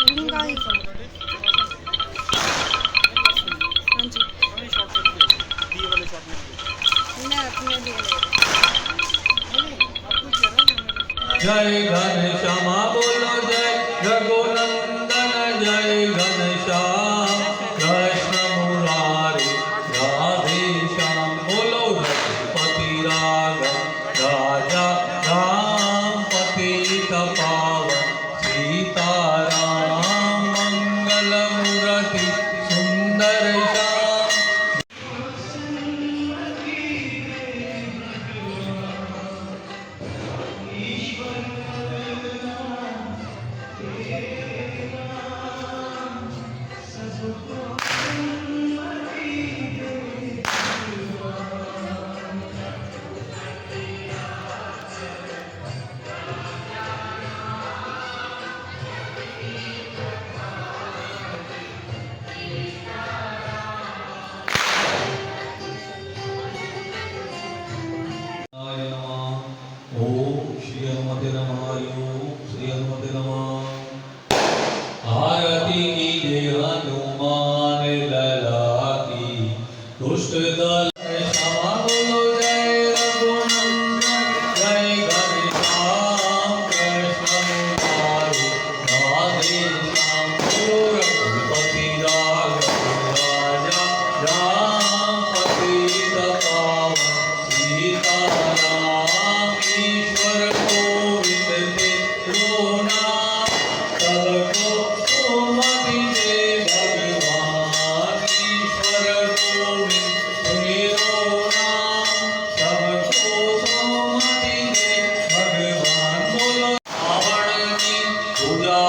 Link आई। हाँ जी मैं अपने लिए जय घनश्यामा बोलो जय रघुनंदन जय घनश्याम कृष्ण मुरारी राधे श्याम बोलो रघुपति राघव राजा राम पतित पावन सीताराम मंगल मूर्ति सुंदर श्याम। ओम श्री हनुमते नमः ओम श्री हनुमते नमः। आरती कीजिए हनुमान लला की दुष्ट दल क्षमा बोलो जय रघुनंदन जय घनश्याम कृष्ण मुरारी राधे श्याम बोलो रघुपति राघव राजा राम पतित पावन सीताराम ईश्वर गोविंद तेरो नाम सबको सुमति दे भगवान ईश्वर गोविंद तेरो नाम सबको सुमति दे भगवान बोलो रावण की पूजा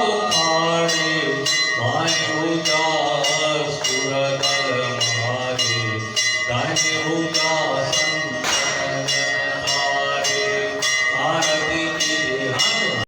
उखाड़े बाएं भुजा असुर दल मारे दाहिने भुजा